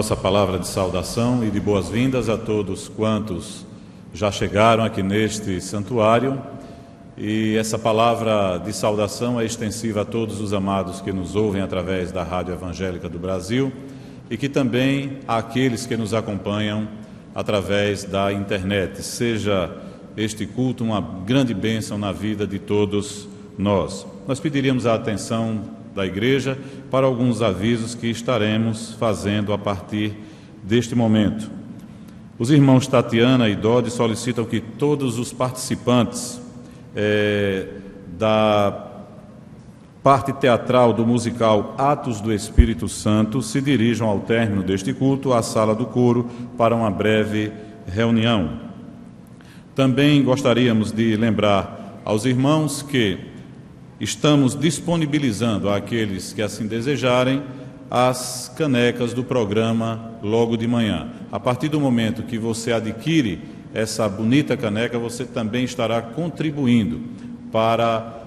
nossa palavra de saudação e de boas-vindas a todos quantos já chegaram aqui neste santuário. E essa palavra de saudação é extensiva a todos os amados que nos ouvem através da Rádio Evangélica do Brasil e que também àqueles que nos acompanham através da internet. Seja este culto uma grande bênção na vida de todos nós. Nós pediríamos a atenção da igreja para alguns avisos que estaremos fazendo a partir deste momento. Os irmãos Tatiana e Dodi solicitam que todos os participantes da parte teatral do musical Atos do Espírito Santo se dirijam ao término deste culto à sala do coro para uma breve reunião. Também gostaríamos de lembrar aos irmãos que estamos disponibilizando àqueles que assim desejarem as canecas do programa logo de manhã. A partir do momento que você adquire essa bonita caneca, você também estará contribuindo para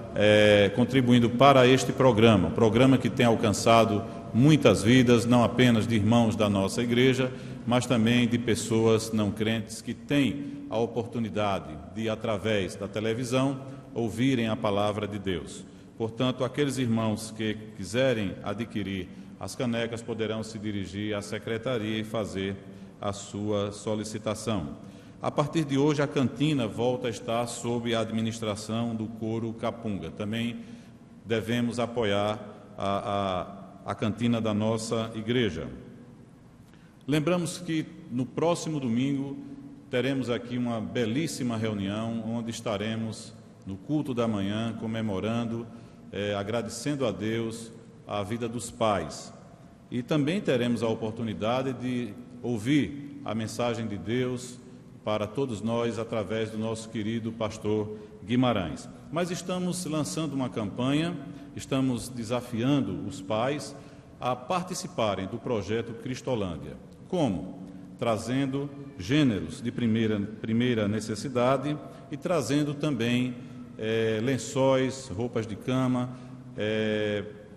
este programa, um programa que tem alcançado muitas vidas, não apenas de irmãos da nossa igreja, mas também de pessoas não crentes que têm a oportunidade de, através da televisão, ouvirem a palavra de Deus. Portanto, aqueles irmãos que quiserem adquirir as canecas poderão se dirigir à secretaria e fazer a sua solicitação. A partir de hoje, a cantina volta a estar sob a administração do coro Capunga. Também devemos apoiar a cantina da nossa igreja. Lembramos que no próximo domingo teremos aqui uma belíssima reunião, onde estaremos no culto da manhã comemorando, agradecendo a Deus a vida dos pais. E também teremos a oportunidade de ouvir a mensagem de Deus para todos nós através do nosso querido pastor Guimarães. Mas estamos lançando uma campanha, estamos desafiando os pais a participarem do projeto Cristolândia. Como? Trazendo gêneros de primeira necessidade e trazendo também lençóis, roupas de cama,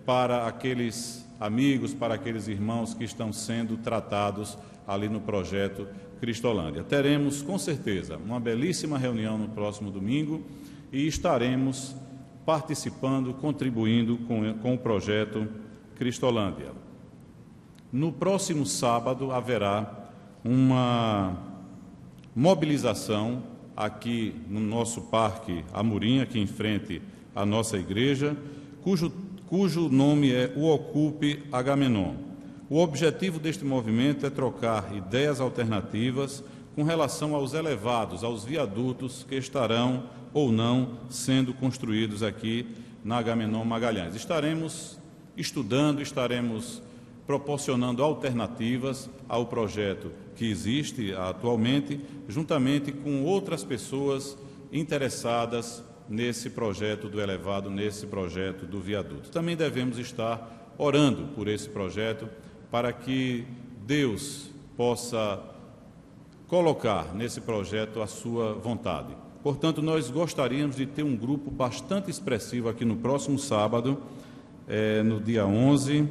para aqueles amigos, para aqueles irmãos que estão sendo tratados ali no projeto Cristolândia. Teremos, com certeza, uma belíssima reunião no próximo domingo e estaremos participando, contribuindo com o projeto Cristolândia. No próximo sábado haverá uma mobilização aqui no nosso Parque Amorim, aqui em frente à nossa igreja, cujo nome é O Ocupe Agamenon. O objetivo deste movimento é trocar ideias alternativas com relação aos elevados, aos viadutos que estarão ou não sendo construídos aqui na Agamenon Magalhães. Estaremos estudando, estaremos proporcionando alternativas ao projeto que existe atualmente, juntamente com outras pessoas interessadas nesse projeto do elevado, nesse projeto do viaduto. Também devemos estar orando por esse projeto para que Deus possa colocar nesse projeto a sua vontade. Portanto, nós gostaríamos de ter um grupo bastante expressivo aqui no próximo sábado, no dia 11.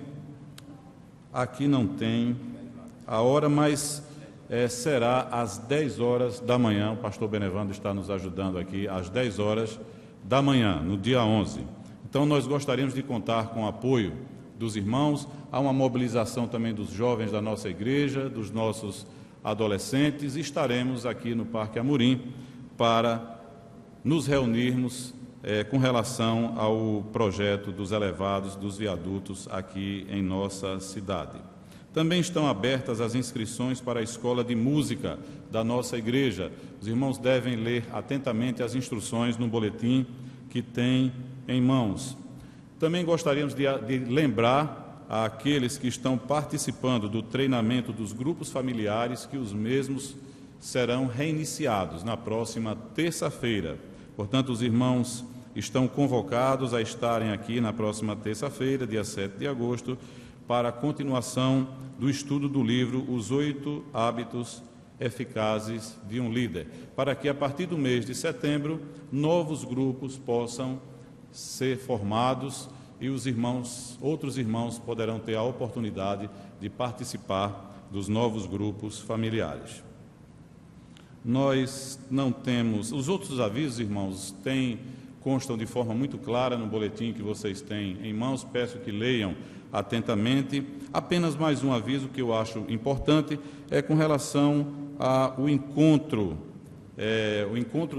Aqui não tem a hora, mas será às 10 horas da manhã. O pastor Benevando está nos ajudando aqui, às 10 horas da manhã, no dia 11. Então, nós gostaríamos de contar com o apoio dos irmãos. Há uma mobilização também dos jovens da nossa igreja, dos nossos adolescentes, e estaremos aqui no Parque Amorim para nos reunirmos com relação ao projeto dos elevados, dos viadutos aqui em nossa cidade. Também estão abertas as inscrições para a escola de música da nossa igreja. Os irmãos devem ler atentamente as instruções no boletim que tem em mãos. Também gostaríamos de lembrar àqueles que estão participando do treinamento dos grupos familiares que os mesmos serão reiniciados na próxima terça-feira. Portanto, os irmãos estão convocados a estarem aqui na próxima terça-feira, dia 7 de agosto, para a continuação do estudo do livro Os 8 Hábitos Eficazes de um Líder, para que a partir do mês de setembro novos grupos possam ser formados e outros irmãos poderão ter a oportunidade de participar dos novos grupos familiares. Nós não temos... Os outros avisos, irmãos, constam de forma muito clara no boletim que vocês têm em mãos. Peço que leiam atentamente. Apenas mais um aviso que eu acho importante é com relação ao encontro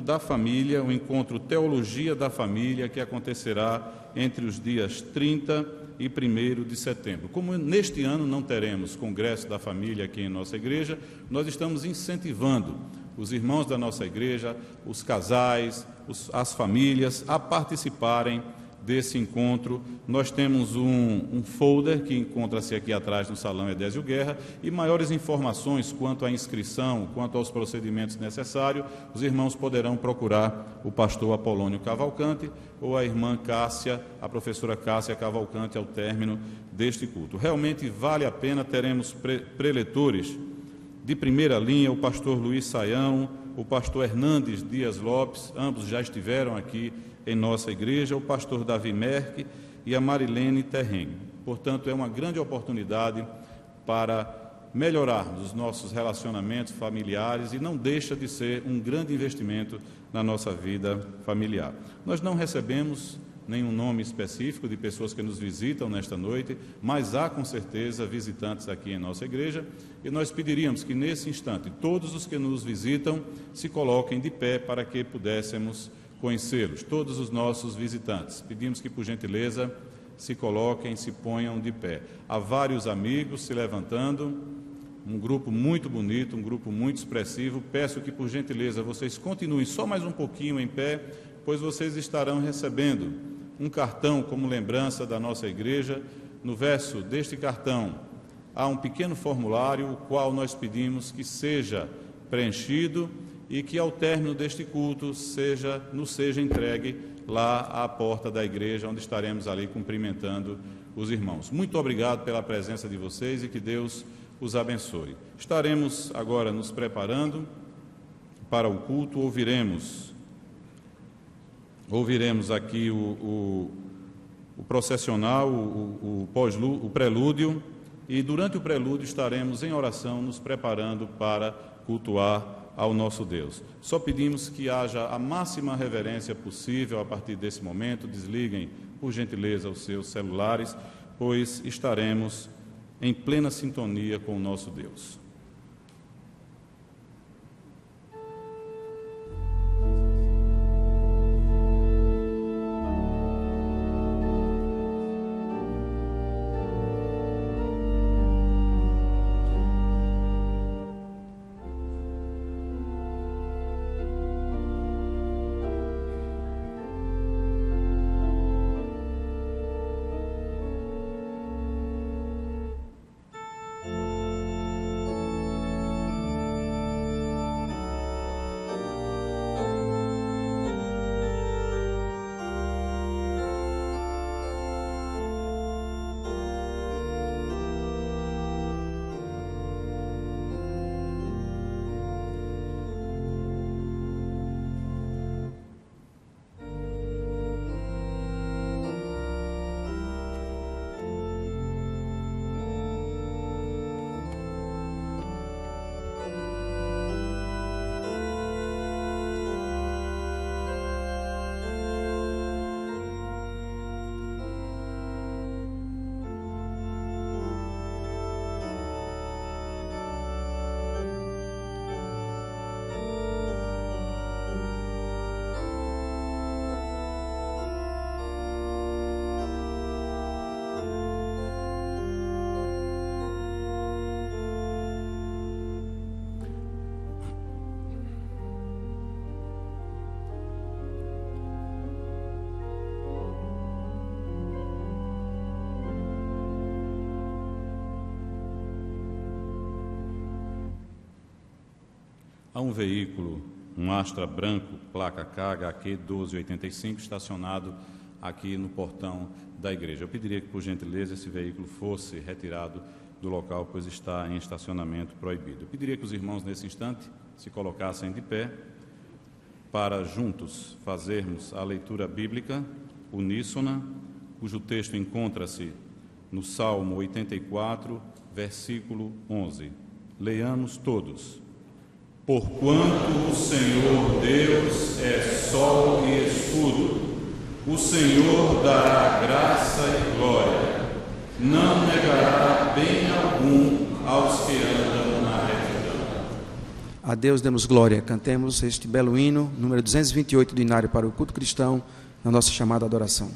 da família, o encontro Teologia da Família, que acontecerá entre os dias 30 e 1º de setembro. Como neste ano não teremos Congresso da Família aqui em nossa igreja, nós estamos incentivando os irmãos da nossa igreja, os casais, as famílias, a participarem desse encontro. Nós temos um folder que encontra-se aqui atrás no Salão Edésio Guerra, e maiores informações quanto à inscrição, quanto aos procedimentos necessários, os irmãos poderão procurar o pastor Apolônio Cavalcante ou a irmã Cássia, a professora Cássia Cavalcante, ao término deste culto. Realmente vale a pena. Teremos preletores de primeira linha, o pastor Luiz Saião, o pastor Hernandes Dias Lopes, ambos já estiveram aqui em nossa igreja, o pastor Davi Merck e a Marilene Terrenho. Portanto, é uma grande oportunidade para melhorarmos os nossos relacionamentos familiares, e não deixa de ser um grande investimento na nossa vida familiar. Nós não recebemos nenhum nome específico de pessoas que nos visitam nesta noite, mas há com certeza visitantes aqui em nossa igreja, e nós pediríamos que nesse instante todos os que nos visitam se coloquem de pé para que pudéssemos conhecê-los, todos os nossos visitantes. Pedimos que, por gentileza, se coloquem, se ponham de pé. Há vários amigos se levantando, um grupo muito bonito, um grupo muito expressivo. Peço que, por gentileza, vocês continuem só mais um pouquinho em pé, pois vocês estarão recebendo um cartão como lembrança da nossa igreja. No verso deste cartão há um pequeno formulário, o qual nós pedimos que seja preenchido e que ao término deste culto nos seja entregue lá à porta da igreja, onde estaremos ali cumprimentando os irmãos. Muito obrigado pela presença de vocês e que Deus os abençoe. Estaremos agora nos preparando para o culto. Ouviremos aqui o processional, o prelúdio, e durante o prelúdio estaremos em oração, nos preparando para cultuar ao nosso Deus. Só pedimos que haja a máxima reverência possível a partir desse momento. Desliguem, por gentileza, os seus celulares, pois estaremos em plena sintonia com o nosso Deus. Há um veículo, um Astra branco, placa KHQ 1285, estacionado aqui no portão da igreja. Eu pediria que, por gentileza, esse veículo fosse retirado do local, pois está em estacionamento proibido. Eu pediria que os irmãos, nesse instante, se colocassem de pé para juntos fazermos a leitura bíblica uníssona, cujo texto encontra-se no Salmo 84, versículo 11. Leiamos todos. Porquanto o Senhor Deus é sol e escudo, o Senhor dará graça e glória, não negará bem algum aos que andam na retidão. A Deus demos glória. Cantemos este belo hino, número 228 do Inário para o culto cristão, na nossa chamada adoração.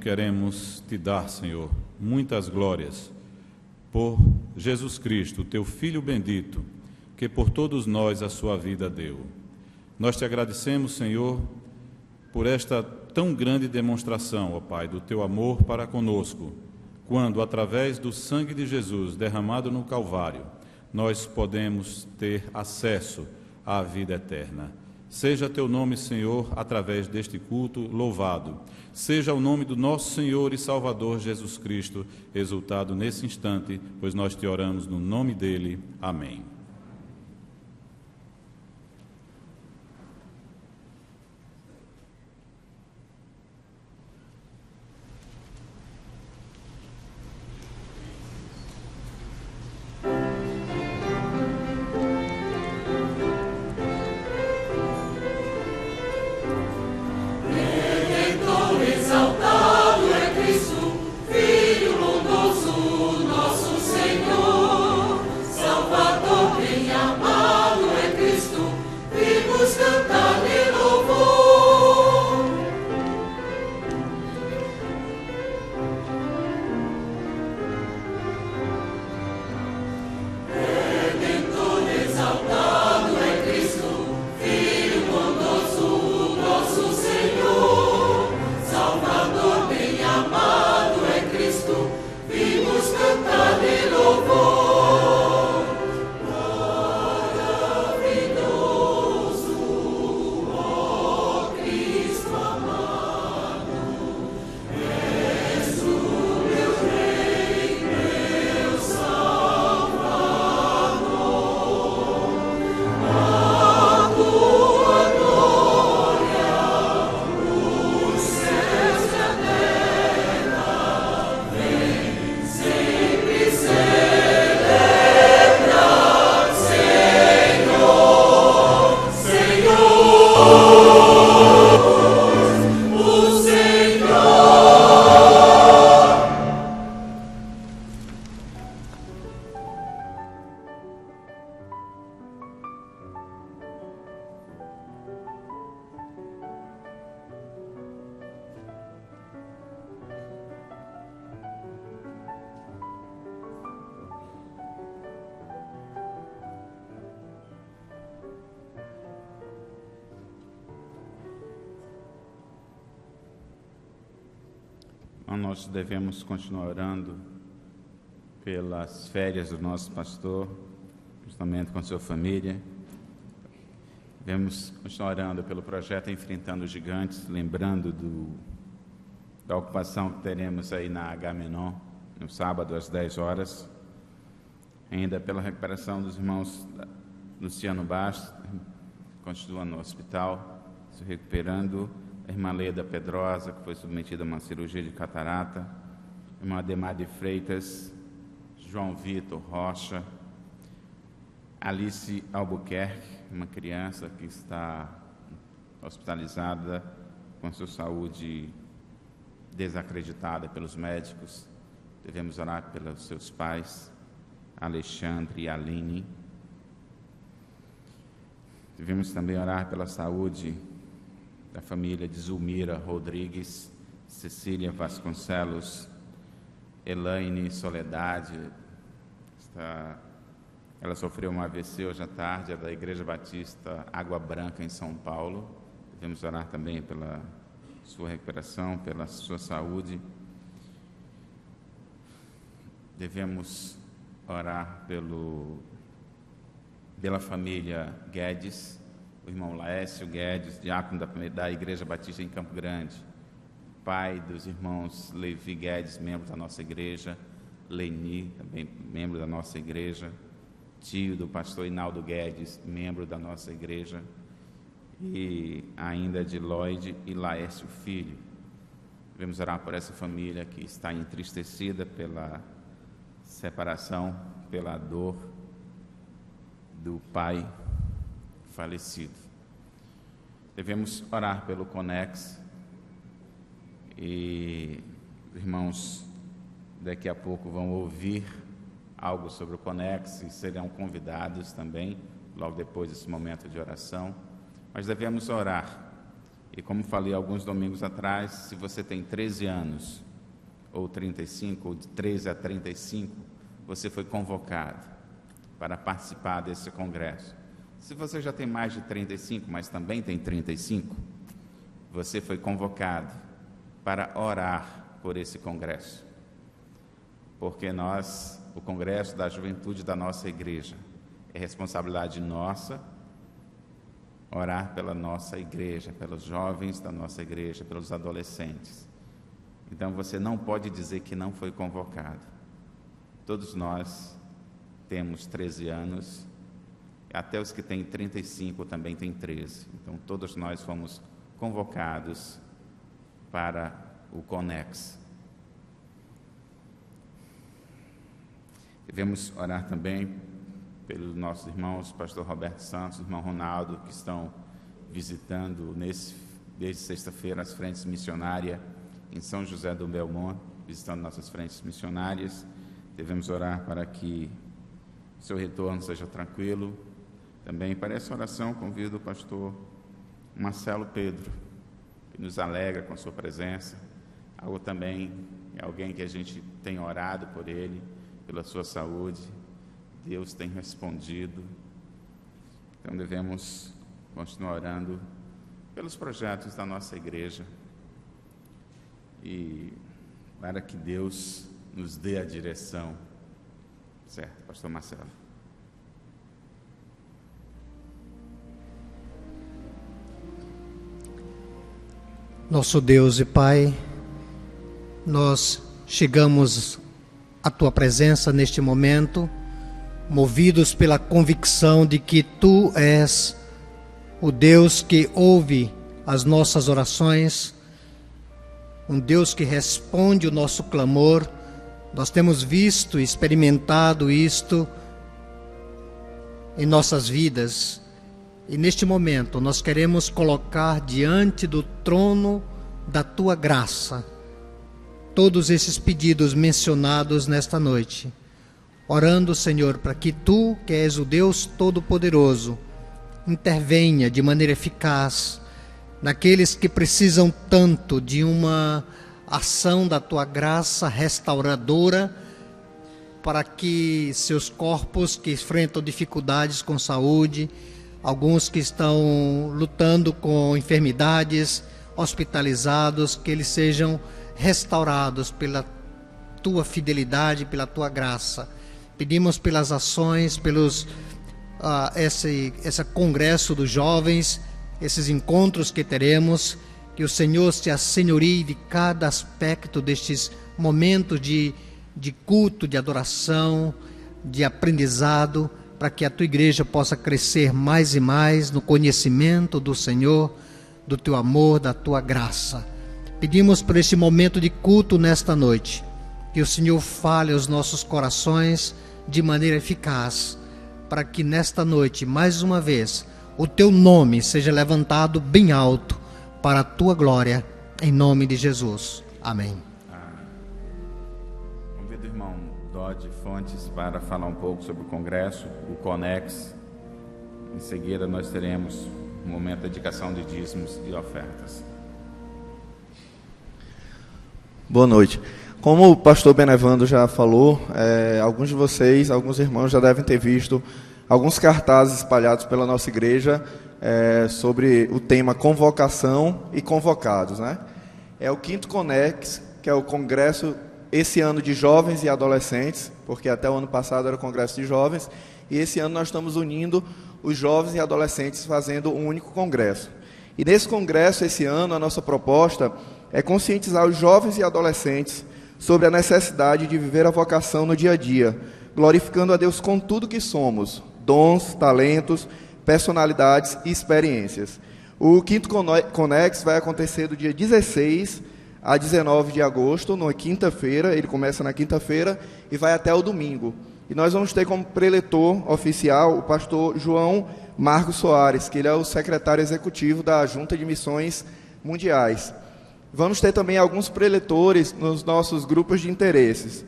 Queremos te dar, Senhor, muitas glórias por Jesus Cristo, teu Filho bendito, que por todos nós a sua vida deu. Nós te agradecemos, Senhor, por esta tão grande demonstração, ó Pai, do teu amor para conosco, quando, através do sangue de Jesus derramado no Calvário, nós podemos ter acesso à vida eterna. Seja teu nome, Senhor, através deste culto louvado. Seja o nome do nosso Senhor e Salvador Jesus Cristo exaltado nesse instante, pois nós te oramos no nome dele. Amém. Filho bondoso, nosso Senhor, Salvador. Nós devemos continuar orando pelas férias do nosso pastor, justamente com sua família. Devemos continuar orando pelo projeto Enfrentando os Gigantes, lembrando da ocupação que teremos aí na Agamenon, no sábado às 10 horas. Ainda pela recuperação dos irmãos Luciano Bastos, continua no hospital, se recuperando. A irmã Leda Pedrosa, que foi submetida a uma cirurgia de catarata. A irmã Ademar de Freitas, João Vitor Rocha, Alice Albuquerque, uma criança que está hospitalizada com sua saúde desacreditada pelos médicos. Devemos orar pelos seus pais, Alexandre e Aline. Devemos também orar pela saúde da família de Zulmira Rodrigues, Cecília Vasconcelos, Elaine Soledade. Ela sofreu um AVC hoje à tarde, é da Igreja Batista Água Branca, em São Paulo. Devemos orar também pela sua recuperação, pela sua saúde. Devemos orar pela família Guedes, o irmão Laércio Guedes, diácono da Igreja Batista em Campo Grande, pai dos irmãos Levi Guedes, membro da nossa igreja, Leni, também membro da nossa igreja, tio do pastor Inaldo Guedes, membro da nossa igreja, e ainda de Lloyd e Laércio Filho. Devemos orar por essa família que está entristecida pela separação, pela dor do pai falecido. Devemos orar pelo Conex, e os irmãos daqui a pouco vão ouvir algo sobre o Conex e serão convidados também, logo depois desse momento de oração. Mas devemos orar, e como falei alguns domingos atrás, se você tem 13 anos, ou 35, ou de 13 a 35, você foi convocado para participar desse congresso. Se você já tem mais de 35, mas também tem 35, você foi convocado para orar por esse congresso. Porque o congresso da juventude da nossa igreja, é responsabilidade nossa orar pela nossa igreja, pelos jovens da nossa igreja, pelos adolescentes. Então você não pode dizer que não foi convocado. Todos nós temos 13 anos, até os que têm 35 também têm 13. Então todos nós fomos convocados para o Conex. Devemos orar também pelos nossos irmãos, pastor Roberto Santos, irmão Ronaldo, que estão visitando desde sexta-feira as frentes missionárias em São José do Belmont, visitando nossas frentes missionárias. Devemos orar para que o seu retorno seja tranquilo. Também para essa oração convido o pastor Marcelo Pedro, que nos alegra com a sua presença. É alguém que a gente tem orado por ele, pela sua saúde. Deus tem respondido. Então devemos continuar orando pelos projetos da nossa igreja e para que Deus nos dê a direção. Certo, pastor Marcelo. Nosso Deus e Pai, nós chegamos à Tua presença neste momento, movidos pela convicção de que Tu és o Deus que ouve as nossas orações, um Deus que responde o nosso clamor. Nós temos visto e experimentado isto em nossas vidas. E neste momento nós queremos colocar diante do trono da Tua graça todos esses pedidos mencionados nesta noite, orando, Senhor, para que Tu, que és o Deus Todo-Poderoso, intervenha de maneira eficaz naqueles que precisam tanto de uma ação da Tua graça restauradora, para que seus corpos que enfrentam dificuldades com saúde, alguns que estão lutando com enfermidades, hospitalizados, que eles sejam restaurados pela tua fidelidade, pela tua graça. Pedimos pelas ações, pelos esse congresso dos jovens, esses encontros que teremos, que o Senhor se assenhorie de cada aspecto destes momentos de culto, de adoração, de aprendizado, para que a tua igreja possa crescer mais e mais no conhecimento do Senhor, do teu amor, da tua graça. Pedimos por este momento de culto nesta noite, que o Senhor fale aos nossos corações de maneira eficaz, para que nesta noite, mais uma vez, o teu nome seja levantado bem alto para a tua glória, em nome de Jesus. Amém. Convido o irmão Dodge Fontes para falar um pouco sobre o congresso, o Conex. Em seguida nós teremos um momento de dedicação de dízimos e ofertas. Boa noite. Como o pastor Benevando já falou, alguns de vocês, alguns irmãos já devem ter visto alguns cartazes espalhados pela nossa igreja sobre o tema convocação e convocados, né? É o 5º Conex, que é o congresso esse ano de jovens e adolescentes, porque até o ano passado era o congresso de jovens, e esse ano nós estamos unindo os jovens e adolescentes fazendo um único congresso. E nesse congresso, esse ano, a nossa proposta é conscientizar os jovens e adolescentes sobre a necessidade de viver a vocação no dia a dia, glorificando a Deus com tudo que somos, dons, talentos, personalidades e experiências. O 5º Conex vai acontecer do dia 16 a 19 de agosto, na quinta-feira. Ele começa na quinta-feira e vai até o domingo. E nós vamos ter como preletor oficial o pastor João Marcos Soares, que ele é o secretário executivo da Junta de Missões Mundiais. Vamos ter também alguns preletores nos nossos grupos de interesses.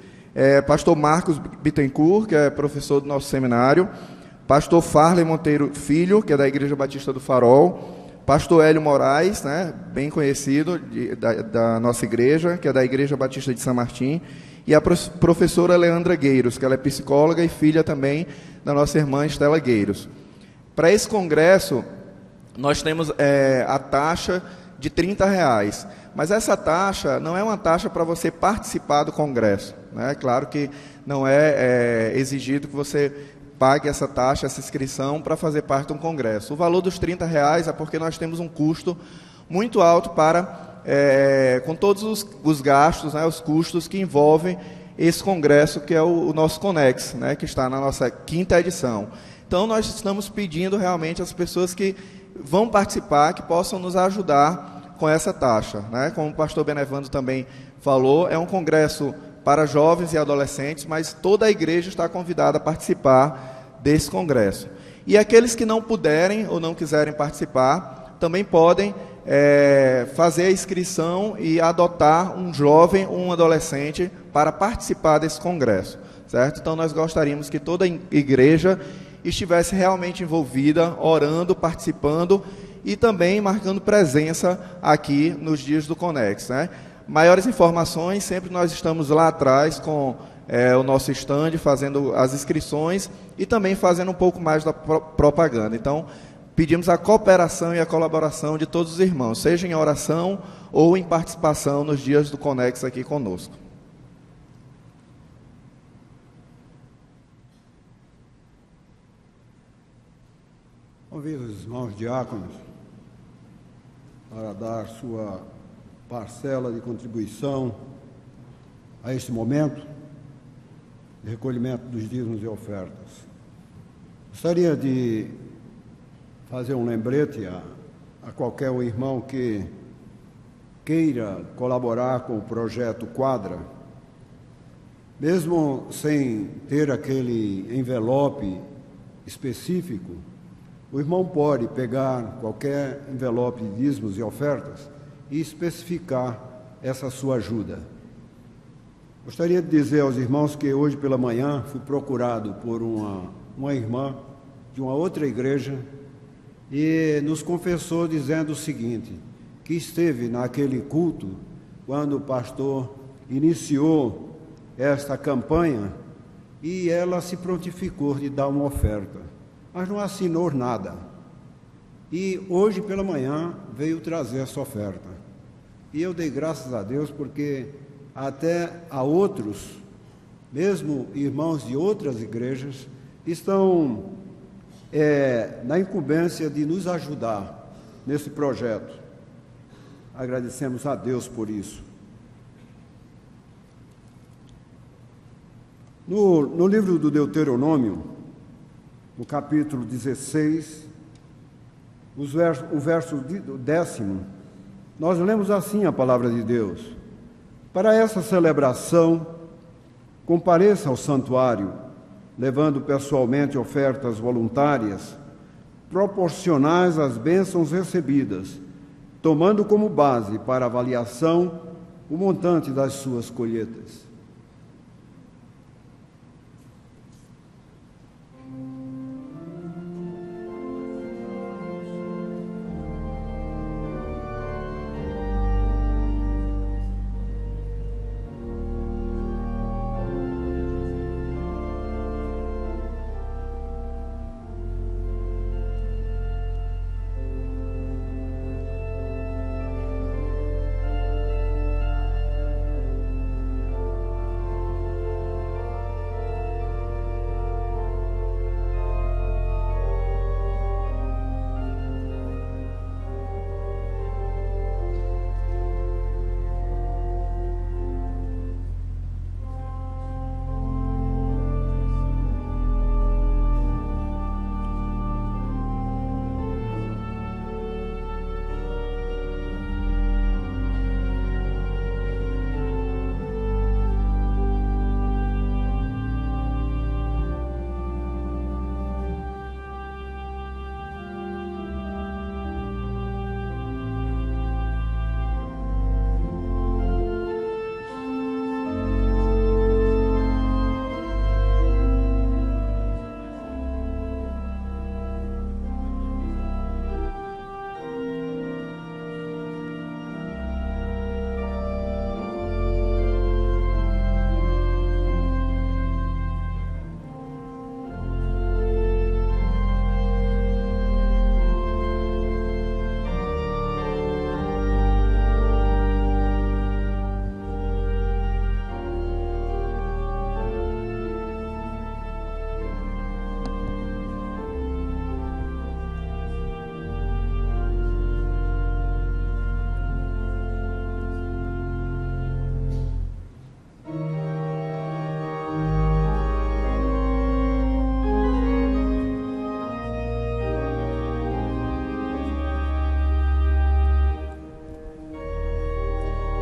Pastor Marcos Bittencourt, que é professor do nosso seminário, pastor Farley Monteiro Filho, que é da Igreja Batista do Farol, pastor Hélio Moraes, né, bem conhecido da nossa igreja, que é da Igreja Batista de São Martim, e a professora Leandra Gueiros, que ela é psicóloga e filha também da nossa irmã Estela Gueiros. Para esse congresso, nós temos a taxa de R$30, mas essa taxa não é uma taxa para você participar do congresso, né? Claro que não é exigido que você pague essa taxa, essa inscrição para fazer parte de um congresso. O valor dos R$30 é porque nós temos um custo muito alto com todos os gastos, né, os custos que envolvem esse congresso, que é o nosso Conex, né, que está na nossa 5ª edição. Então, nós estamos pedindo realmente às pessoas que vão participar, que possam nos ajudar com essa taxa, né? Como o pastor Benevando também falou, é um congresso para jovens e adolescentes, mas toda a igreja está convidada a participar desse congresso. E aqueles que não puderem ou não quiserem participar, também podem fazer a inscrição e adotar um jovem ou um adolescente para participar desse congresso, certo? Então, nós gostaríamos que toda a igreja estivesse realmente envolvida, orando, participando e também marcando presença aqui nos dias do Conex, né? Maiores informações, sempre nós estamos lá atrás com o nosso stand, fazendo as inscrições e também fazendo um pouco mais da propaganda. Então, pedimos a cooperação e a colaboração de todos os irmãos, seja em oração ou em participação nos dias do Conex aqui conosco. Convido os irmãos diáconos para dar sua parcela de contribuição a este momento de recolhimento dos dízimos e ofertas. Gostaria de fazer um lembrete a qualquer irmão que queira colaborar com o projeto Quadra, mesmo sem ter aquele envelope específico. O irmão pode pegar qualquer envelope de dízimos e ofertas e especificar essa sua ajuda. Gostaria de dizer aos irmãos que hoje pela manhã fui procurado por uma irmã de uma outra igreja e nos confessou dizendo o seguinte, que esteve naquele culto quando o pastor iniciou esta campanha e ela se prontificou de dar uma oferta, mas não assinou nada. E hoje pela manhã veio trazer essa oferta. E eu dei graças a Deus porque até a outros, mesmo irmãos de outras igrejas, estão na incumbência de nos ajudar nesse projeto. Agradecemos a Deus por isso. No livro do Deuteronômio, no capítulo 16, o verso 10, nós lemos assim a palavra de Deus: para essa celebração, compareça ao santuário, levando pessoalmente ofertas voluntárias, proporcionais às bênçãos recebidas, tomando como base para avaliação o montante das suas colheitas.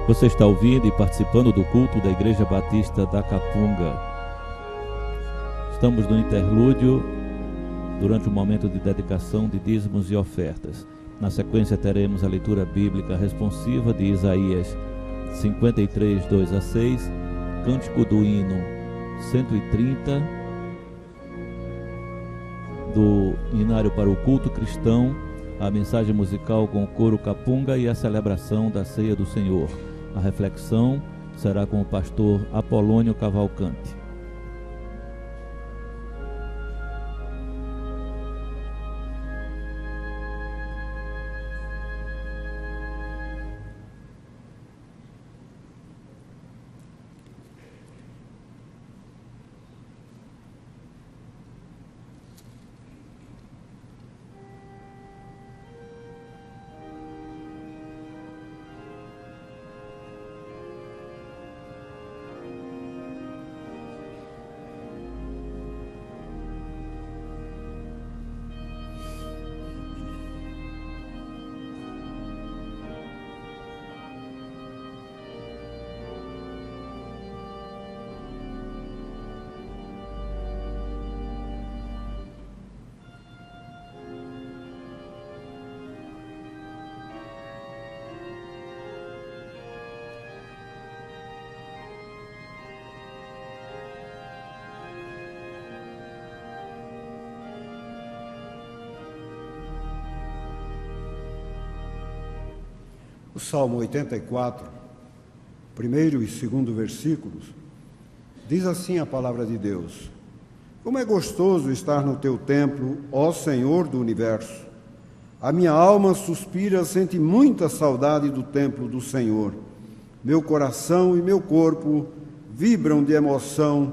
Você está ouvindo e participando do culto da Igreja Batista da Capunga. Estamos no interlúdio, durante o momento de dedicação de dízimos e ofertas. Na sequência teremos a leitura bíblica responsiva de Isaías 53, 2 a 6, cântico do hino 130, do Inário para o Culto Cristão, a mensagem musical com o coro Capunga e a celebração da Ceia do Senhor. A reflexão será com o pastor Apolônio Cavalcante. O Salmo 84, primeiro e segundo versículos, diz assim a palavra de Deus: como é gostoso estar no teu templo, ó Senhor do universo! A minha alma suspira, sente muita saudade do templo do Senhor. Meu coração e meu corpo vibram de emoção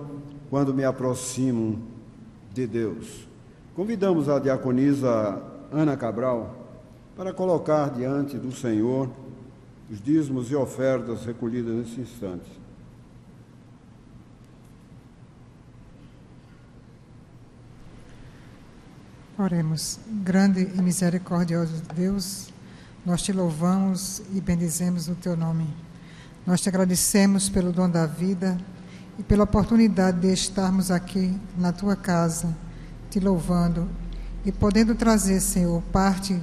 quando me aproximo de Deus. Convidamos a diaconisa Ana Cabral para colocar diante do Senhor os dízimos e ofertas recolhidas nesse instante. Oremos. Grande e misericordioso Deus, nós te louvamos e bendizemos o teu nome. Nós te agradecemos pelo dom da vida e pela oportunidade de estarmos aqui na tua casa, te louvando e podendo trazer, Senhor, parte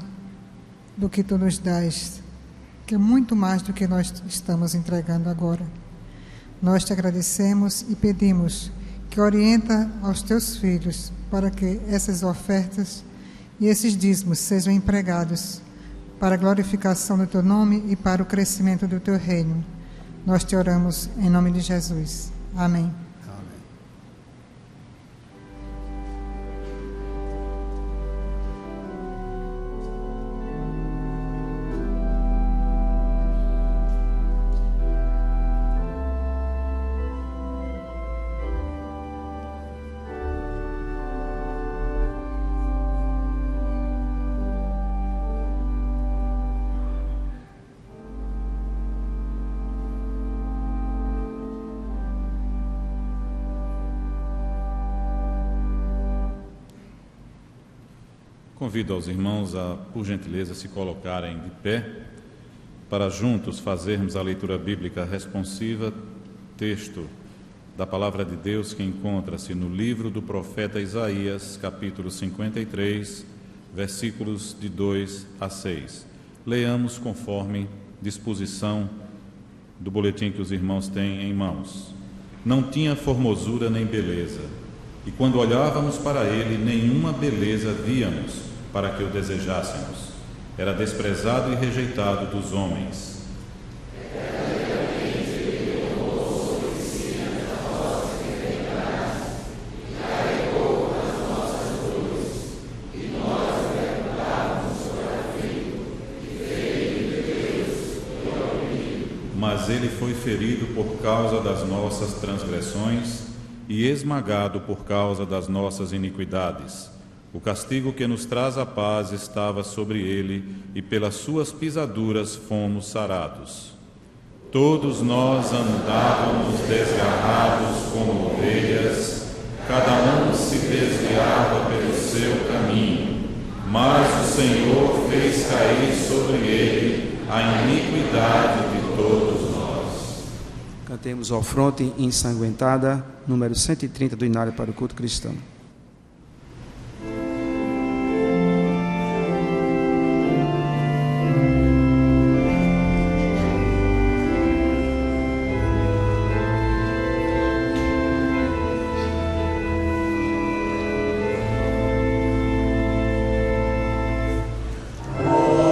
do que tu nos dás, que é muito mais do que nós estamos entregando agora. Nós te agradecemos e pedimos que orienta aos teus filhos para que essas ofertas e esses dízimos sejam empregados para a glorificação do teu nome e para o crescimento do teu reino. Nós te oramos em nome de Jesus. Amém. Convido aos irmãos a, por gentileza, se colocarem de pé para juntos fazermos a leitura bíblica responsiva, texto da Palavra de Deus que encontra-se no livro do profeta Isaías, capítulo 53, versículos de 2 a 6. Leamos conforme disposição do boletim que os irmãos têm em mãos. Não tinha formosura nem beleza, e quando olhávamos para ele, nenhuma beleza víamos para que o desejássemos. Era desprezado e rejeitado dos homens. Mas ele foi ferido por causa das nossas transgressões e esmagado por causa das nossas iniquidades. O castigo que nos traz a paz estava sobre ele, e pelas suas pisaduras fomos sarados. Todos nós andávamos desgarrados como ovelhas, cada um se desviava pelo seu caminho, mas o Senhor fez cair sobre ele a iniquidade de todos nós. Cantemos a fronte ensanguentada, número 130 do Inário para o Culto Cristão. Oh,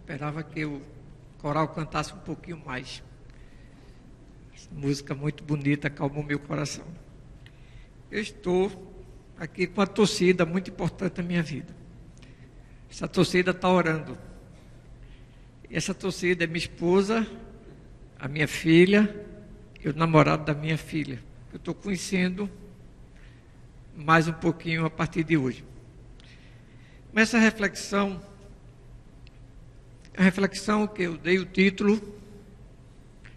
Esperava que o coral cantasse um pouquinho mais. Essa música muito bonita acalmou meu coração. Eu estou aqui com uma torcida muito importante na minha vida. Essa torcida está orando. E essa torcida é minha esposa, a minha filha e o namorado da minha filha. Eu estou conhecendo mais um pouquinho a partir de hoje. Mas essa reflexão, a reflexão que eu dei o título,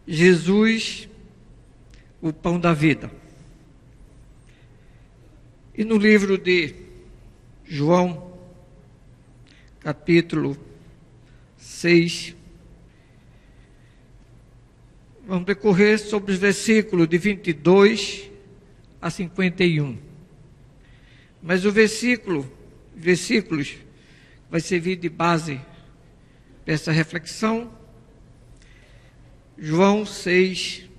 Jesus, o pão da vida. E no livro de João, capítulo 6, vamos decorrer sobre os versículos de 22 a 51. Mas o versículos vai servir de base para essa reflexão. João 6,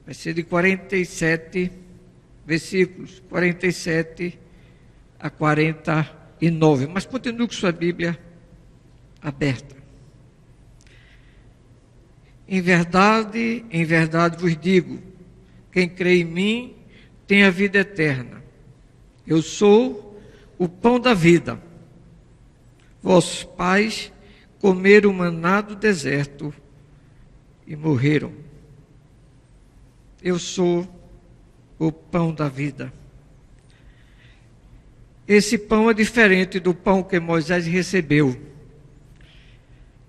vai ser de 47 versículos, 47 a 49. Mas continue com sua Bíblia aberta. Em verdade vos digo, quem crê em mim tem a vida eterna. Eu sou o pão da vida. Vossos pais comeram maná do deserto e morreram. Eu sou o pão da vida. Esse pão é diferente do pão que Moisés recebeu.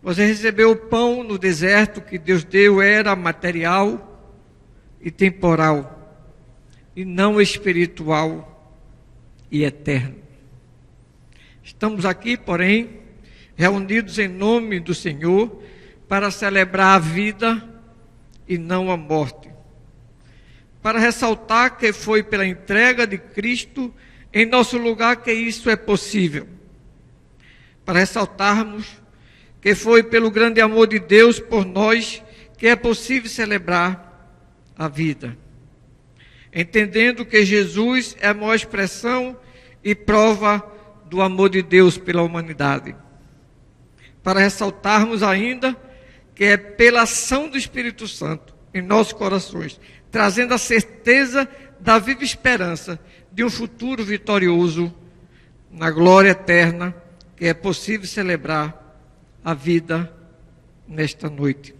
Moisés recebeu o pão no deserto que Deus deu, era material e temporal, e não espiritual e eterno. Estamos aqui, porém, reunidos em nome do Senhor para celebrar a vida e não a morte. Para ressaltar que foi pela entrega de Cristo em nosso lugar que isso é possível. Para ressaltarmos que foi pelo grande amor de Deus por nós que é possível celebrar a vida. Entendendo que Jesus é a maior expressão e prova do amor de Deus pela humanidade. Para ressaltarmos ainda que é pela ação do Espírito Santo em nossos corações, trazendo a certeza da viva esperança de um futuro vitorioso na glória eterna, que é possível celebrar a vida nesta noite.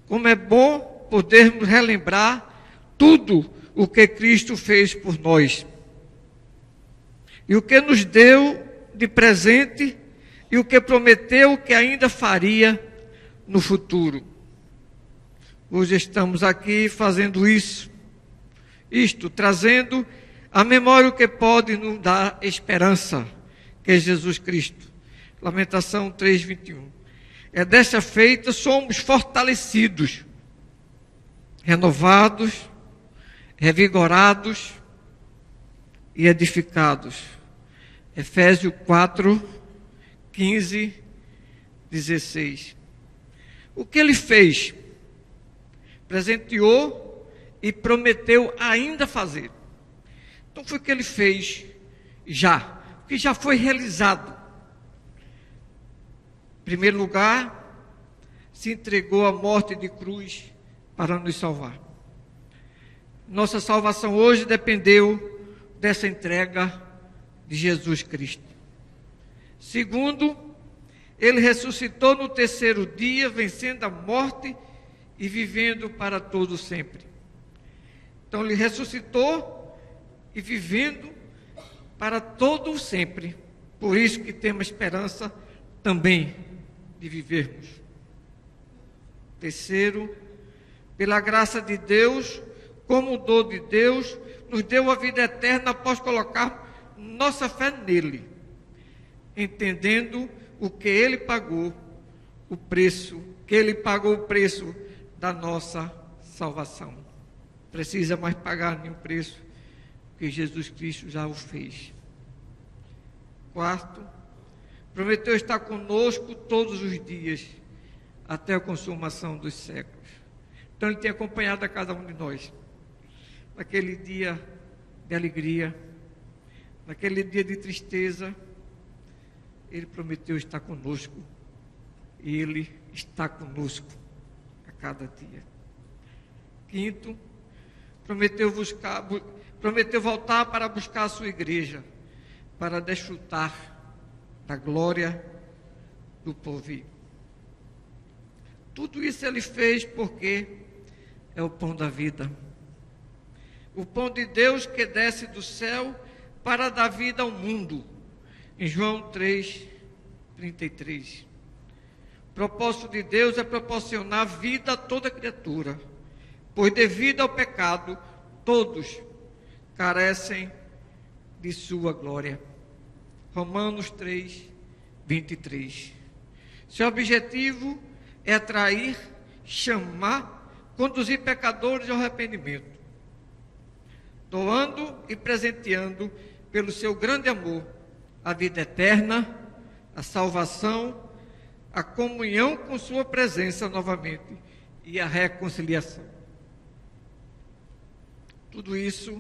Como é bom podermos relembrar tudo o que Cristo fez por nós, e o que nos deu de presente, e o que prometeu que ainda faria no futuro. Hoje estamos aqui fazendo isto, trazendo a memória o que pode nos dar esperança, que é Jesus Cristo. Lamentação 3:21. É desta feita somos fortalecidos, renovados, revigorados e edificados. Efésios 4:15-16. O que ele fez? Presenteou e prometeu ainda fazer. Então foi o que ele fez já, o que já foi realizado. Em primeiro lugar, se entregou à morte de cruz para nos salvar. Nossa salvação hoje dependeu dessa entrega de Jesus Cristo. Segundo, ele ressuscitou no terceiro dia, vencendo a morte e vivendo para todo sempre. Então ele ressuscitou e vivendo para todo sempre. Por isso que temos esperança também de vivermos. Terceiro, pela graça de Deus, como dom de Deus, nos deu a vida eterna após colocar nossa fé nele, entendendo o que ele pagou, o preço, que ele pagou o preço da nossa salvação. Precisa mais pagar nenhum preço, porque Jesus Cristo já o fez. Quarto, prometeu estar conosco todos os dias, até a consumação dos séculos. Então ele tem acompanhado a cada um de nós, naquele dia de alegria, naquele dia de tristeza, Ele prometeu estar conosco. E Ele está conosco a cada dia. Quinto, prometeu voltar para buscar a sua igreja, para desfrutar da glória do porvir. Tudo isso Ele fez porque é o pão da vida. O pão de Deus que desce do céu para dar vida ao mundo. Em João 3:33. O propósito de Deus é proporcionar vida a toda criatura, pois devido ao pecado, todos carecem de sua glória. Romanos 3:23. Seu objetivo é atrair, chamar, conduzir pecadores ao arrependimento, doando e presenteando pelo seu grande amor a vida eterna, a salvação, a comunhão com sua presença novamente e a reconciliação. Tudo isso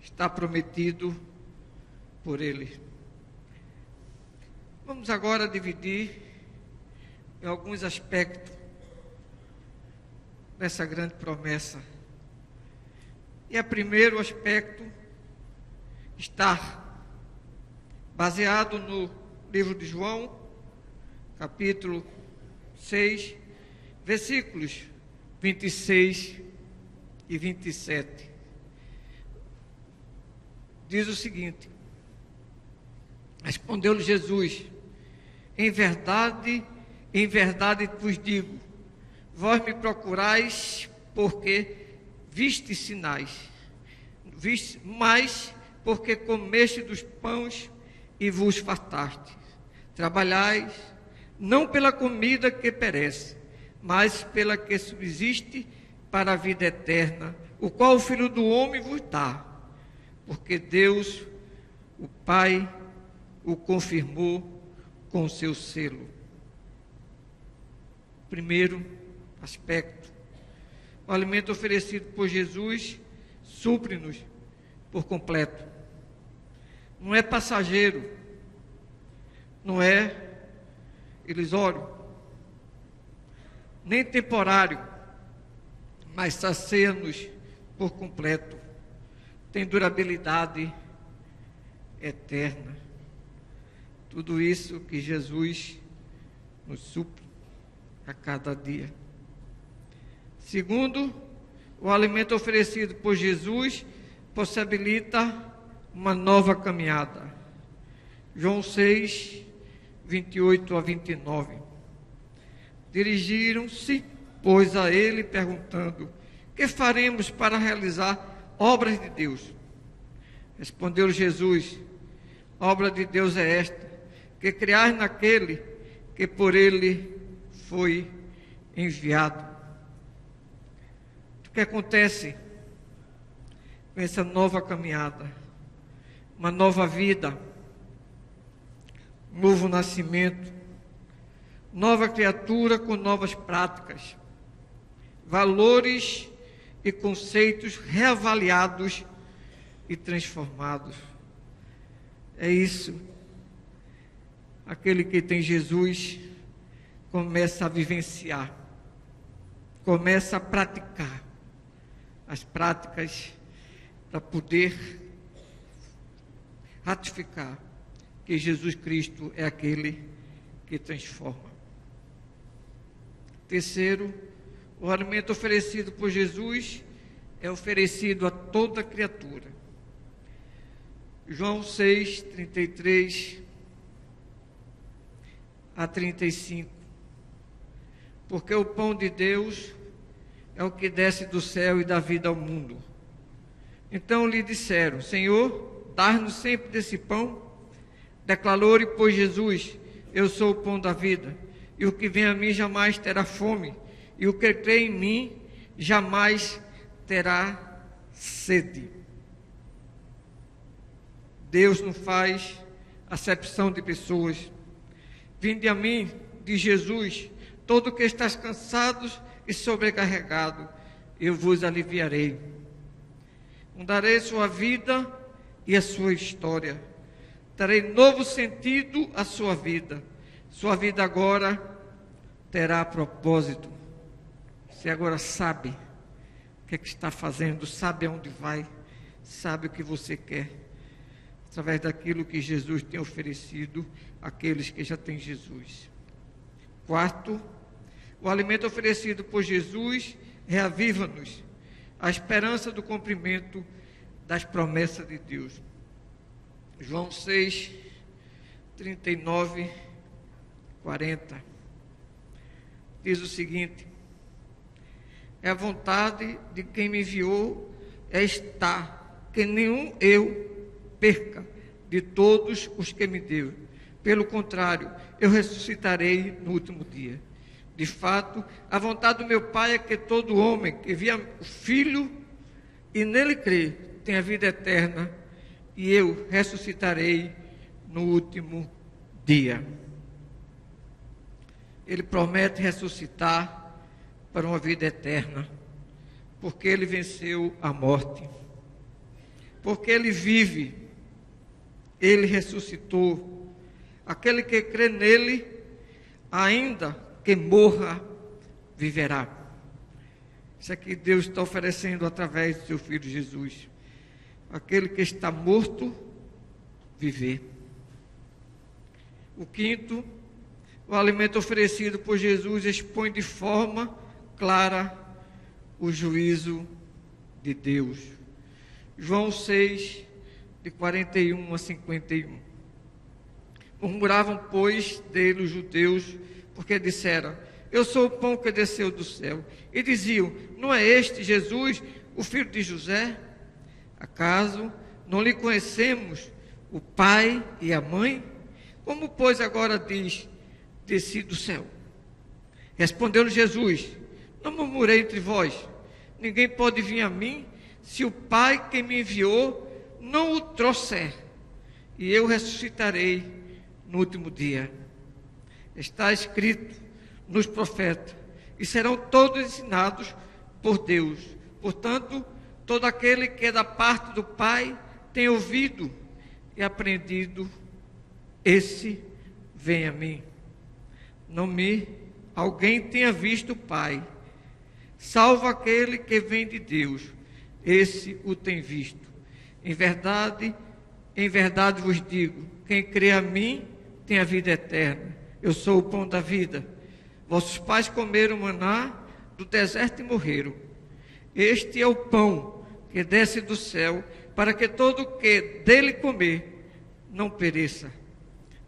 está prometido por Ele. Vamos agora dividir em alguns aspectos dessa grande promessa. E o primeiro aspecto está baseado no livro de João, capítulo 6, versículos 26 e 27. Diz o seguinte: respondeu-lhe Jesus: em verdade vos digo, vós me procurais porque vistes sinais, mas porque comeste dos pães e vos fartastes. Trabalhais não pela comida que perece, mas pela que subsiste para a vida eterna, o qual o Filho do Homem vos dá, porque Deus, o Pai, o confirmou com seu selo. Primeiro aspecto: o alimento oferecido por Jesus supre-nos por completo. Não é passageiro, não é ilusório, nem temporário, mas sacia-nos por completo. Tem durabilidade eterna. Tudo isso que Jesus nos supre a cada dia. Segundo, o alimento oferecido por Jesus possibilita uma nova caminhada. João 6, 28 a 29. Dirigiram-se, pois, a ele, perguntando: que faremos para realizar obras de Deus? Respondeu Jesus: a obra de Deus é esta, que creais naquele que por ele foi enviado. O que acontece com essa nova caminhada? Uma nova vida, um novo nascimento, nova criatura com novas práticas, valores e conceitos reavaliados e transformados. É isso. Aquele que tem Jesus começa a vivenciar, começa a praticar as práticas para poder ratificar que Jesus Cristo é aquele que transforma. Terceiro, o alimento oferecido por Jesus é oferecido a toda criatura. João 6, 33 a 35. Porque o pão de Deus é o que desce do céu e dá vida ao mundo. Então lhe disseram: Senhor, dá-nos sempre desse pão. Declarou-lhe, pois, Jesus: eu sou o pão da vida, e o que vem a mim jamais terá fome, e o que crê em mim jamais terá sede. Deus não faz acepção de pessoas. Vinde a mim, diz Jesus, todo que estás cansados e sobrecarregado, eu vos aliviarei. Mudarei sua vida e a sua história. Darei novo sentido à sua vida. Sua vida agora terá propósito. Você agora sabe o que é que está fazendo, sabe aonde vai, sabe o que você quer, através daquilo que Jesus tem oferecido àqueles que já têm Jesus. Quarto, o alimento oferecido por Jesus reaviva-nos a esperança do cumprimento das promessas de Deus. João 6, 39, 40, diz o seguinte: é a vontade de quem me enviou é estar, que nenhum eu perca de todos os que me deu. Pelo contrário, eu ressuscitarei no último dia. De fato, a vontade do meu Pai é que todo homem que via o Filho e nele crê tenha vida eterna, e eu ressuscitarei no último dia. Ele promete ressuscitar para uma vida eterna, porque ele venceu a morte, porque ele vive, ele ressuscitou. Aquele que crê nele, ainda que morra, viverá. Isso aqui Deus está oferecendo através do seu Filho Jesus. Aquele que está morto, viver. O quinto, o alimento oferecido por Jesus expõe de forma clara o juízo de Deus. João 6, de 41 a 51. Murmuravam, pois, dele os judeus, porque disseram: eu sou o pão que desceu do céu. E diziam: não é este Jesus, o filho de José? Acaso não lhe conhecemos o pai e a mãe? Como, pois, agora diz: desci do céu? Respondeu-lhe Jesus: não murmurei entre vós. Ninguém pode vir a mim se o Pai que me enviou não o trouxer, e eu ressuscitarei no último dia. Está escrito nos profetas, e serão todos ensinados por Deus. Portanto, todo aquele que é da parte do Pai tem ouvido e aprendido, esse vem a mim. Não me alguém tenha visto o Pai, salvo aquele que vem de Deus, esse o tem visto. Em verdade vos digo, quem crê a mim tem a vida eterna. Eu sou o pão da vida. Vossos pais comeram maná do deserto e morreram. Este é o pão que desce do céu, para que todo o que dele comer não pereça.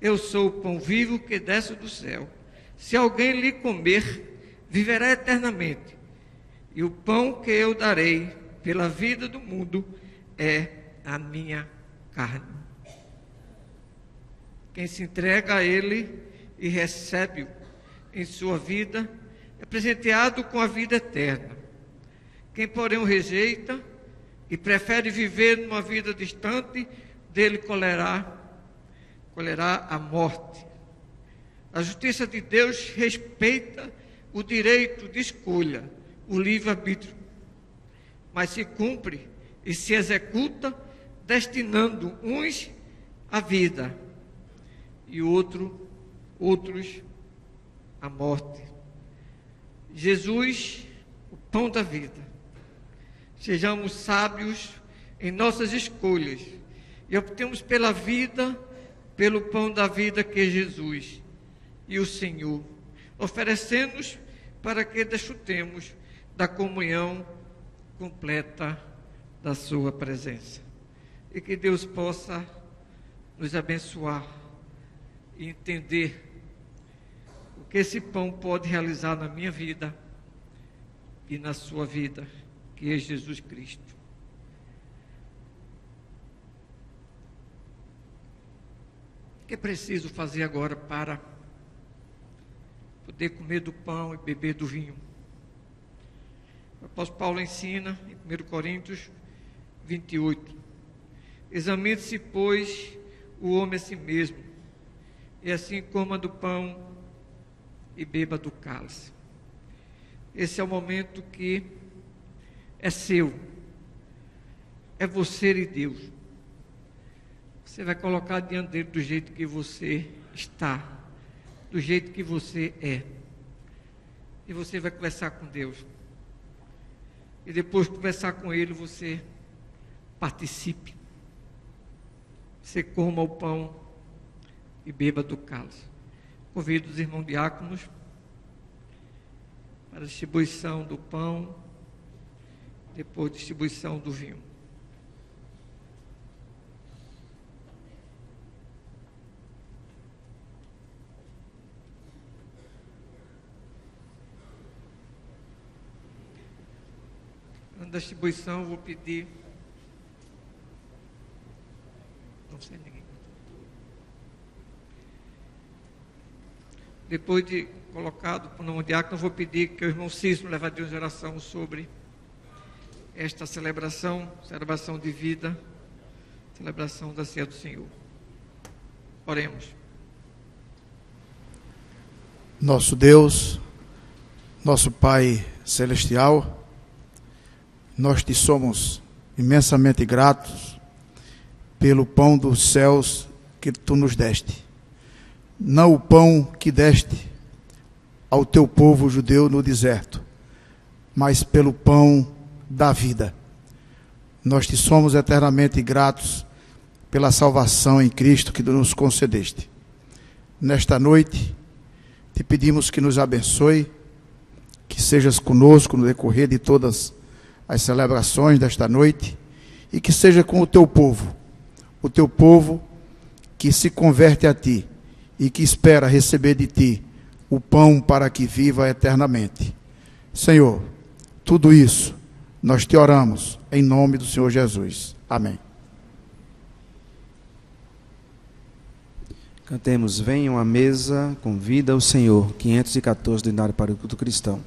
Eu sou o pão vivo que desce do céu. Se alguém lhe comer, viverá eternamente. E o pão que eu darei pela vida do mundo é a minha carne. Quem se entrega a ele e recebe-o em sua vida é presenteado com a vida eterna. Quem, porém, o rejeita e prefere viver numa vida distante dele, colherá a morte. A justiça de Deus respeita o direito de escolha, o livre-arbítrio, mas se cumpre e se executa destinando uns à vida e outros à morte. Jesus, o pão da vida. Sejamos sábios em nossas escolhas e optemos pela vida, pelo pão da vida que é Jesus e o Senhor, oferecendo-nos para que desfrutemos da comunhão completa da sua presença. E que Deus possa nos abençoar e entender o que esse pão pode realizar na minha vida e na sua vida, que é Jesus Cristo. O que é preciso fazer agora para poder comer do pão e beber do vinho? O apóstolo Paulo ensina em 1 Coríntios 28: examine-se, pois, o homem a si mesmo, e assim coma do pão e beba do cálice. Esse é o momento que é seu, é você e Deus. Você vai colocar diante dele do jeito que você está, do jeito que você é. E você vai conversar com Deus. E depois de conversar com Ele, você participe. Você coma o pão e beba do cálice. Convido os irmãos diáconos para a distribuição do pão, depois distribuição do vinho. Na distribuição, eu vou pedir. Não sei ninguém. Depois de colocado por um diácono, eu vou pedir que o irmão Cícero leve a Deus em oração sobre esta celebração de vida, celebração da ceia do Senhor. Oremos. Nosso Deus, nosso Pai Celestial, nós te somos imensamente gratos pelo pão dos céus que tu nos deste. Não o pão que deste ao teu povo judeu no deserto, mas pelo pão da vida. Nós te somos eternamente gratos pela salvação em Cristo que nos concedeste. Nesta noite, te pedimos que nos abençoe, que sejas conosco no decorrer de todas as celebrações desta noite, e que seja com o teu povo que se converte a ti e que espera receber de ti o pão para que viva eternamente. Senhor, tudo isso nós te oramos em nome do Senhor Jesus. Amém. Cantemos, venham à mesa, convida o Senhor, 514 do Inário para o Culto Cristão.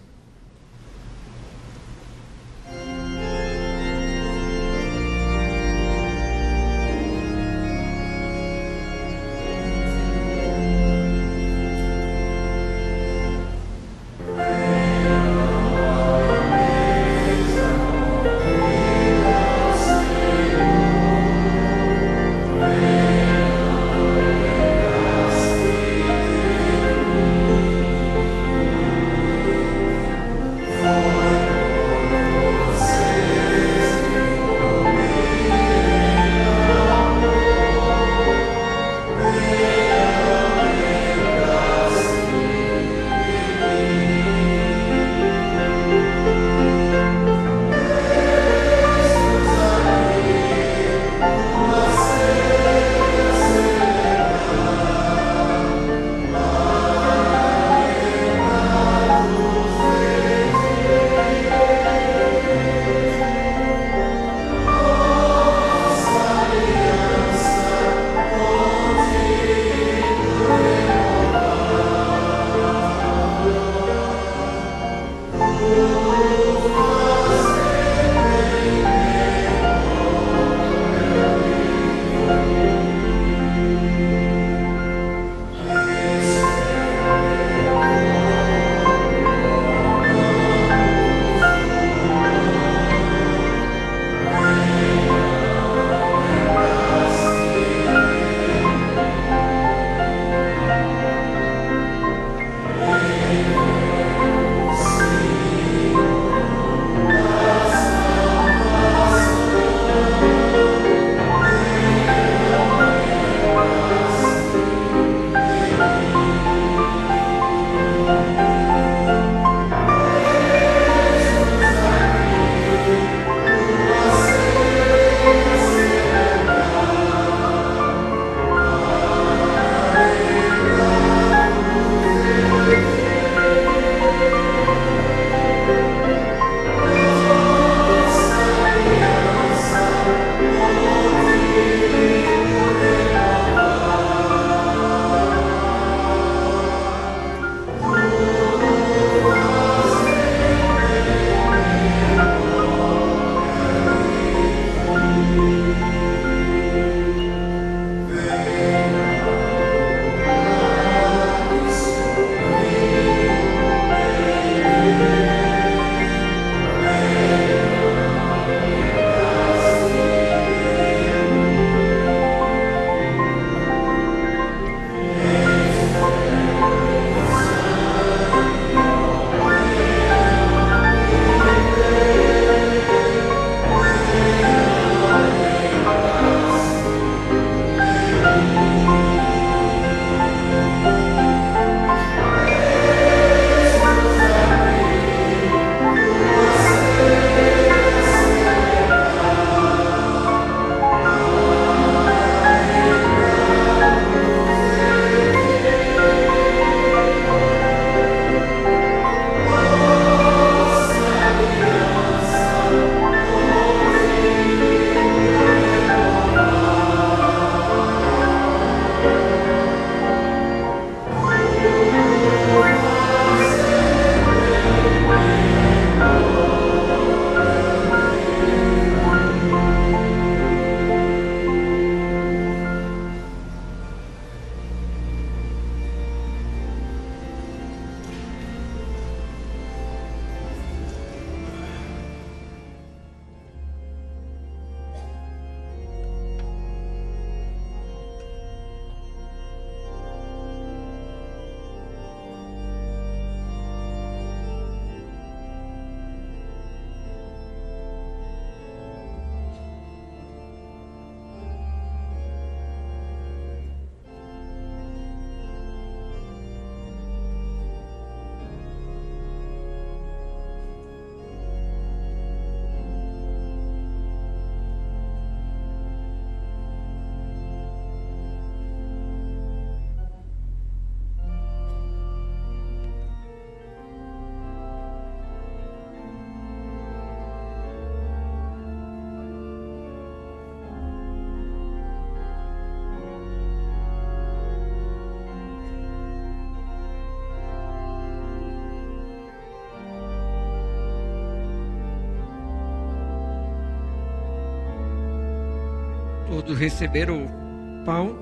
Todos receberam o pão.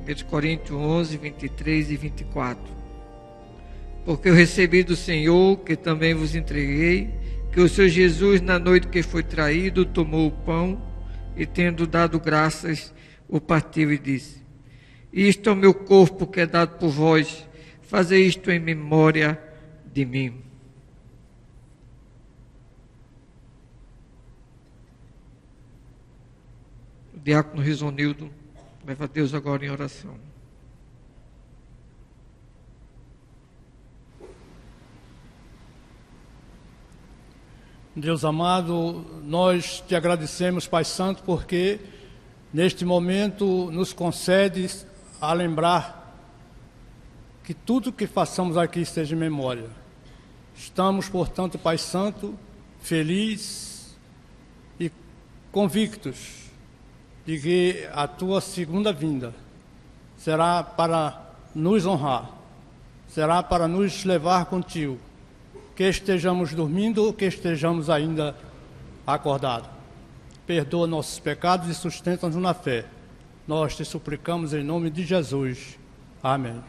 1 Coríntios 11, 23 e 24. Porque eu recebi do Senhor, que também vos entreguei, que o Senhor Jesus, na noite que foi traído, tomou o pão e, tendo dado graças, o partiu e disse: isto é o meu corpo que é dado por vós, fazei isto em memória de mim. O diácono Risonildo leva a Deus agora em oração. Deus amado, nós te agradecemos, Pai Santo, porque neste momento nos concedes a lembrar que tudo que façamos aqui esteja em memória. Estamos, portanto, Pai Santo, felizes e convictos de que a tua segunda vinda será para nos honrar, será para nos levar contigo, que estejamos dormindo ou que estejamos ainda acordados. Perdoa nossos pecados e sustenta-nos na fé. Nós te suplicamos em nome de Jesus. Amém.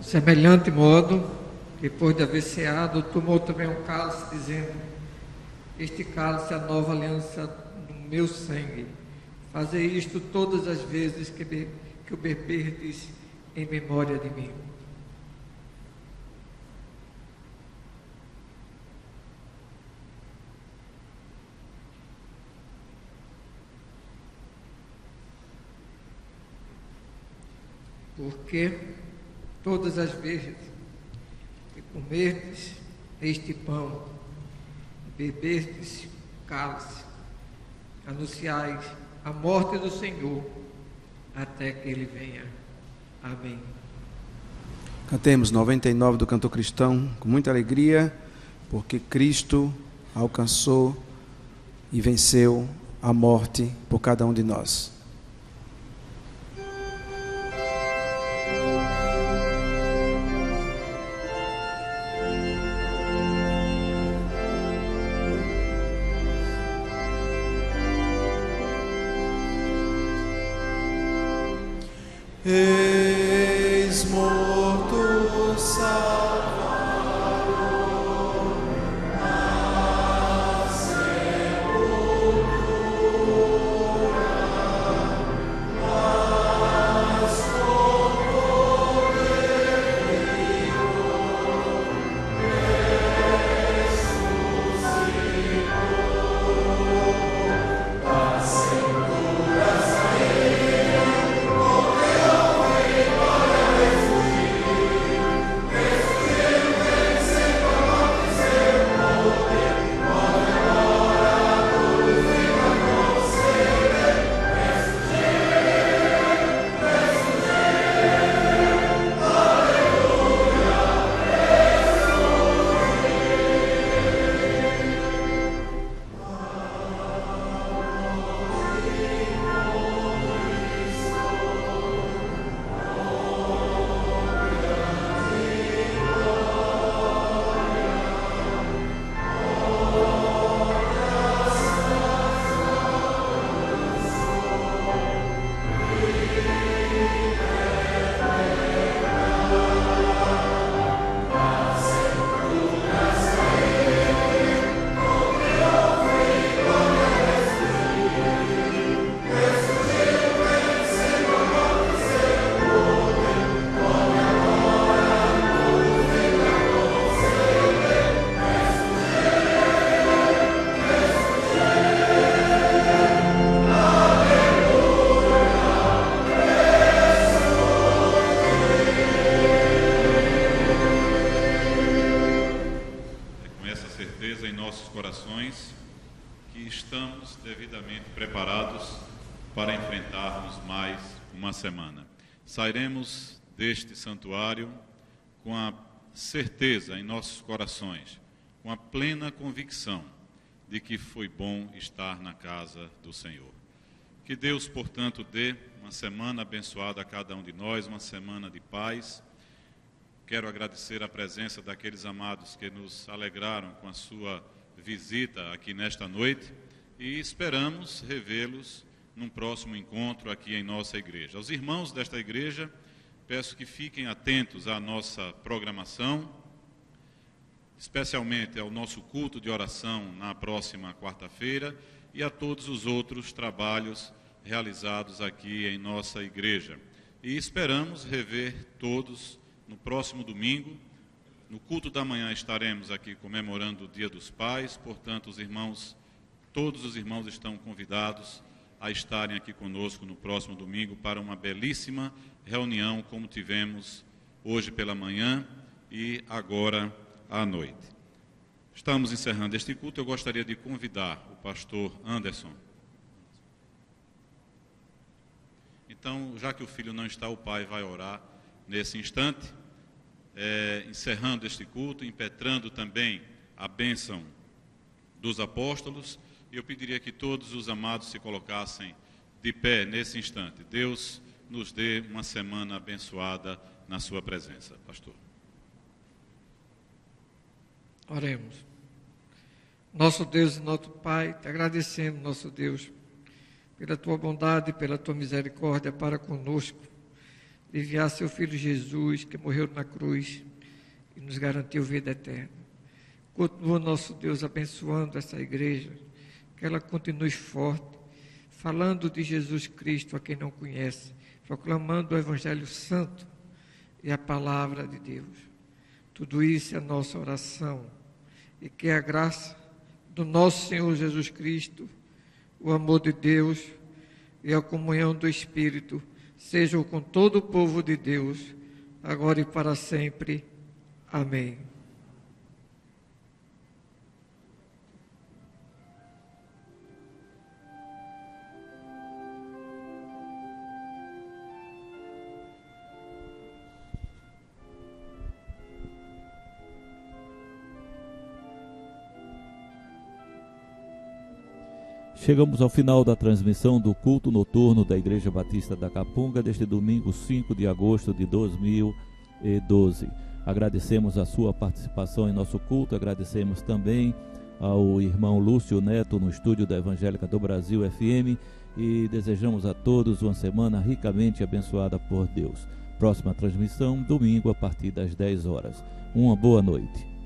Semelhante modo, depois de haver ceado, tomou também um cálice, dizendo: este cálice é a nova aliança no meu sangue. Fazei isto todas as vezes que o beberdes em memória de mim. Porque todas as vezes que comerdes este pão, beberdes cálice, anunciais a morte do Senhor até que Ele venha. Amém. Cantemos 99 do Cantor Cristão com muita alegria, porque Cristo alcançou e venceu a morte por cada um de nós. Eis morto Salvador, na sepultura, mas como revivo, ressuscitou, assentou-se a ele, corações que estamos devidamente preparados para enfrentarmos mais uma semana. Sairemos deste santuário com a certeza em nossos corações, com a plena convicção de que foi bom estar na casa do Senhor. Que Deus, portanto, dê uma semana abençoada a cada um de nós, uma semana de paz, quero agradecer a presença daqueles amados que nos alegraram com a sua visita aqui nesta noite e esperamos revê-los num próximo encontro aqui em nossa igreja. Aos irmãos desta igreja, peço que fiquem atentos à nossa programação, especialmente ao nosso culto de oração na próxima quarta-feira e a todos os outros trabalhos realizados aqui em nossa igreja. E esperamos rever todos no próximo domingo. No culto da manhã estaremos aqui comemorando o Dia dos Pais, portanto, todos os irmãos estão convidados a estarem aqui conosco no próximo domingo para uma belíssima reunião como tivemos hoje pela manhã e agora à noite. Estamos encerrando este culto. Eu gostaria de convidar o pastor Anderson. Então, já que o filho não está, o pai vai orar nesse instante, encerrando este culto, impetrando também a bênção dos apóstolos. E eu pediria que todos os amados se colocassem de pé nesse instante. Deus nos dê uma semana abençoada na sua presença, pastor. Oremos. Nosso Deus e nosso Pai, te agradecendo, nosso Deus, pela tua bondade e pela tua misericórdia para conosco, de enviar seu Filho Jesus, que morreu na cruz e nos garantiu vida eterna. Continua, nosso Deus, abençoando essa igreja, que ela continue forte, falando de Jesus Cristo a quem não conhece, proclamando o Evangelho Santo e a Palavra de Deus. Tudo isso é a nossa oração, e que a graça do nosso Senhor Jesus Cristo, o amor de Deus e a comunhão do Espírito sejam com todo o povo de Deus, agora e para sempre. Amém. Chegamos ao final da transmissão do culto noturno da Igreja Batista da Capunga deste domingo 5 de agosto de 2012. Agradecemos a sua participação em nosso culto, agradecemos também ao irmão Lúcio Neto no estúdio da Evangélica do Brasil FM e desejamos a todos uma semana ricamente abençoada por Deus. Próxima transmissão, domingo a partir das 10 horas. Uma boa noite.